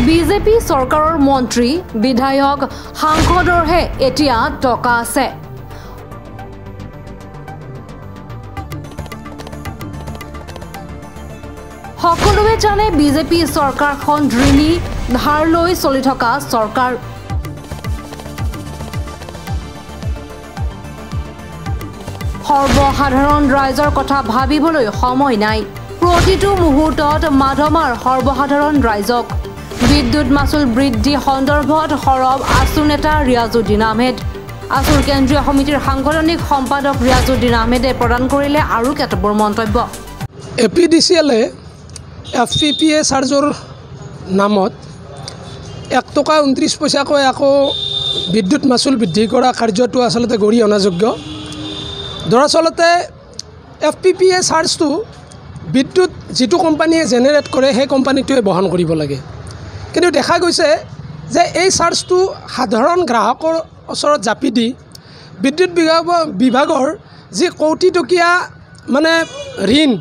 BJP চৰকাৰৰ মন্ত্ৰী বিধায়ক সাংসদৰহে এতিয়া টকা আছে। সকলোৱে জানে বিজেপি চৰকাৰখন ঋণী ধাৰ লৈ চলি থকা চৰকাৰ। সৰ্বসাধাৰণ ৰাইজৰ কথা ভাবিবলৈ সময় নাই। প্ৰতিটো মুহূৰ্তত মাধমাৰ সৰ্বসাধাৰণ ৰাইজক। বিদ্যুৎ মাচুল বৃদ্ধি সন্দৰ্ভত সৰব আছু নেতা ৰিয়াজুদ্দিন আহমেদ। আছুৰ কেন্দ্ৰীয় সমিতিৰ সাংগঠনিক সম্পাদক ৰিয়াজুদ্দিন আহমেদে প্ৰদান কৰিলে আৰু কেতবোৰ মন্তব্য। APDCL-এ FPPA চাৰ্জৰ নামত 1 টকা 29 পইচাকৈ আকৌ বিদ্যুৎ মাচুল বৃদ্ধি কৰা কাৰ্যটো আচলতে গৰিহণাযোগ্য। দৰাচলতে FPPA চাৰ্জটো বিদ্যুৎ যিটো কোম্পানীয়ে জেনেৰেট কৰে সেই কোম্পানীটোৱে বহন কৰিব লাগে। কিন্তু দেখা গৈছে যে এই চাৰ্জটো সাধাৰণ গ্ৰাহকৰ ওচৰত জাপি দি বিদ্যুৎ বিভাগৰ যি কোটি টকীয়া মানে ঋণ,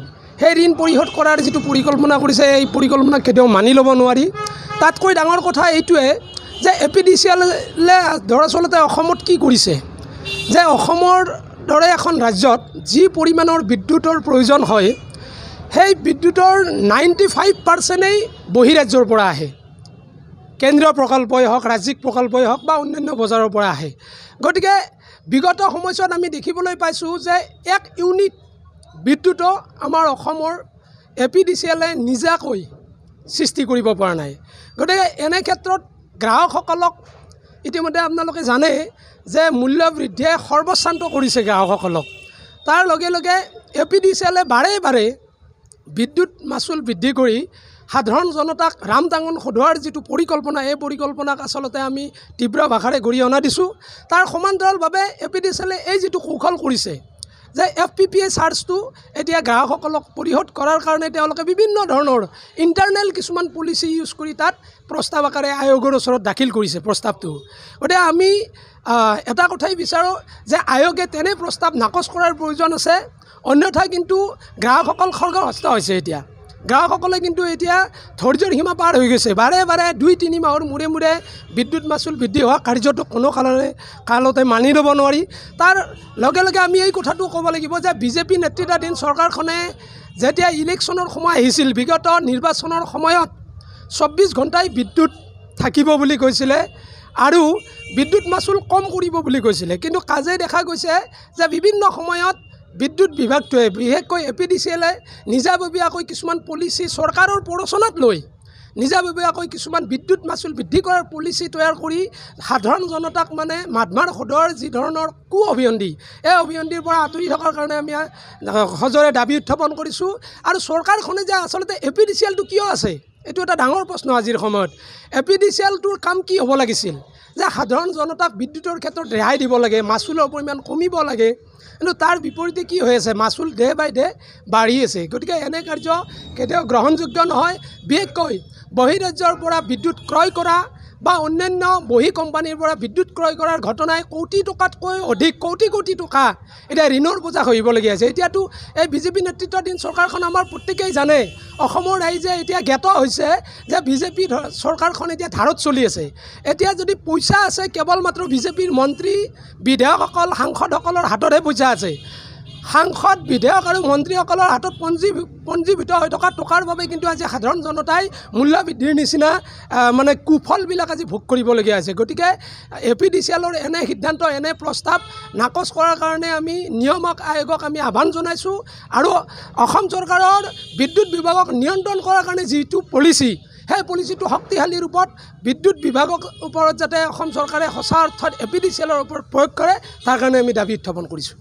সেই ঋণ পৰিশোধ কৰাৰ যিটো পৰিকল্পনা কৰিছে এই পৰিকল্পনাক কেতিয়াও মানি ল'ব নোৱাৰি। তাতকৈ ডাঙৰ কথা এইটোৱে যে APDCL-এ দৰাচলতে অসমত কি কৰিছে যে অসমৰ দৰে এখন ৰাজ্যত যি পৰিমাণৰ বিদ্যুতৰ প্ৰয়োজন হয় সেই বিদ্যুতৰ 95%ই বহিৰাজ্যৰ পৰা আহে। কেন্দ্ৰীয় প্ৰকল্পই হওক, ৰাজ্যিক প্ৰকল্পই হওক বা অন্যান্য বজাৰৰ পৰা আহে। গতিকে বিগত সময়ছোৱাত আমি দেখিবলৈ পাইছোঁ যে 1 ইউনিট বিদ্যুতো আমাৰ অসমৰ APDCL-এ নিজাকৈ সৃষ্টি কৰিব পৰা নাই। গতিকে এনে ক্ষেত্ৰত গ্ৰাহকসকলক ইতিমধ্যে আপোনালোকে জানে যে মূল্য বৃদ্ধিয়ে সৰ্বশ্ৰান্ত কৰিছে গ্ৰাহকসকলক। তাৰ লগে লগে APDCL-এ বাৰে বাৰে বিদ্যুৎ মাচুল বৃদ্ধি কৰি সাধাৰণ জনতাক ৰামটাঙন সধোৱাৰ যিটো পৰিকল্পনা, এই পৰিকল্পনাক আচলতে আমি তীব্ৰ ভাষাৰে গৰিহণা দিছোঁ। তাৰ সমান্তৰালভাৱে APDCL-এ এই যিটো কৌশল কৰিছে যে FPPA চাৰ্জটো এতিয়া গ্ৰাহকসকলক পৰিশোধ কৰাৰ কাৰণে তেওঁলোকে বিভিন্ন ধৰণৰ ইণ্টাৰনেল কিছুমান পলিচি ইউজ কৰি তাত প্ৰস্তাৱ আকাৰে আয়োগৰ ওচৰত দাখিল কৰিছে প্ৰস্তাৱটো। গতিকে আমি এটা কথাই বিচাৰোঁ যে আয়োগে তেনে প্ৰস্তাৱ নাকচ কৰাৰ প্ৰয়োজন আছে, অন্যথা কিন্তু গ্ৰাহকসকল খৰ্গহস্ত হৈছে। এতিয়া গ্ৰাহকসকলে কিন্তু এতিয়া ধৈৰ্যৰ সীমা পাৰ হৈ গৈছে। বাৰে বাৰে 2-3 মাহৰ মূৰে মূৰে বিদ্যুৎ মাচুল বৃদ্ধি হোৱা কাৰ্যটো কোনো কালতে মানি ল'ব নোৱাৰি। তাৰ লগে লগে আমি এই কথাটো ক'ব লাগিব যে বিজেপি নেতৃত্বাধীন চৰকাৰখনে যেতিয়া ইলেকশ্যনৰ সময় আহিছিল, বিগত নিৰ্বাচনৰ সময়ত 24 ঘণ্টাই বিদ্যুৎ থাকিব বুলি কৈছিলে আৰু বিদ্যুৎ মাচুল কম কৰিব বুলি কৈছিলে। কিন্তু কাজে দেখা গৈছে যে বিভিন্ন সময়ত বিদ্যুৎ বিভাগটোৱে বিশেষকৈ APDCL-এ নিজাববীয়াকৈ কিছুমান পলিচি চৰকাৰৰ প্ৰৰোচনাত লৈ নিজাববীয়াকৈ কিছুমান বিদ্যুৎ মাচুল বৃদ্ধি কৰাৰ পলিচি তৈয়াৰ কৰি সাধাৰণ জনতাক মানে মাধমাৰ সদৰ যি ধৰণৰ অভিয়ন্তি, এই অভিয়ন্তিৰ পৰা আঁতৰি থকাৰ কাৰণে আমি সজোৰে দাবী উত্থাপন কৰিছোঁ। আৰু চৰকাৰখনে যে আচলতে APDCL-টো কিয় আছে, এইটো এটা ডাঙৰ প্ৰশ্ন আজিৰ সময়ত। APDCL-টোৰ কাম কি হ'ব লাগিছিল যে সাধাৰণ জনতাক বিদ্যুতৰ ক্ষেত্ৰত ৰেহাই দিব লাগে, মাচুলৰ পৰিমাণ কমিব লাগে। কিন্তু তাৰ বিপৰীতে কি হৈ আছে, মাচুল ডে বাই ডে বাঢ়ি আছে। গতিকে এনে কাৰ্য কেতিয়াও গ্ৰহণযোগ্য নহয়। বিশেষকৈ বহিৰাজ্যৰ পৰা বিদ্যুৎ ক্ৰয় কৰা বা অন্যান্য বহি কোম্পানীৰ পৰা বিদ্যুৎ ক্ৰয় কৰাৰ ঘটনাই কোটি টকাতকৈ অধিক কোটি টকা এতিয়া ঋণৰ বোজা হৈবলগীয়া আছে। এতিয়াতো এই বিজেপি নেতৃত্বাধীন চৰকাৰখন আমাৰ প্ৰত্যেকেই জানে, অসমৰ ৰাইজে এতিয়া জ্ঞাত হৈছে যে বিজেপি চৰকাৰখন এতিয়া ধাৰত চলি আছে। এতিয়া যদি পইচা আছে কেৱল মাত্ৰ বিজেপিৰ মন্ত্ৰী বিধায়কসকল সাংসদসকলৰ হাততহে পইচা আছে। সাংসদ বিধায়ক আৰু মন্ত্ৰীসকলৰ হাতত পঞ্জীভূত হৈ থকা টকাৰ বাবে কিন্তু আজি সাধাৰণ জনতাই মূল্য বৃদ্ধিৰ নিচিনা মানে কুফলবিলাক আজি ভোগ কৰিবলগীয়া হৈছে। গতিকে APDCL-ৰ এনে সিদ্ধান্ত, এনে প্ৰস্তাৱ নাকচ কৰাৰ কাৰণে আমি নিয়ামক আয়োগক আমি আহ্বান জনাইছোঁ। আৰু অসম চৰকাৰৰ বিদ্যুৎ বিভাগক নিয়ন্ত্ৰণ কৰাৰ কাৰণে যিটো পলিচি, সেই পলিচিটো শক্তিশালী ৰূপত বিদ্যুৎ বিভাগৰ ওপৰত যাতে অসম চৰকাৰে সঁচা অৰ্থত APDCL-ৰ ওপৰত প্ৰয়োগ কৰে, তাৰ কাৰণে আমি দাবী উত্থাপন কৰিছোঁ।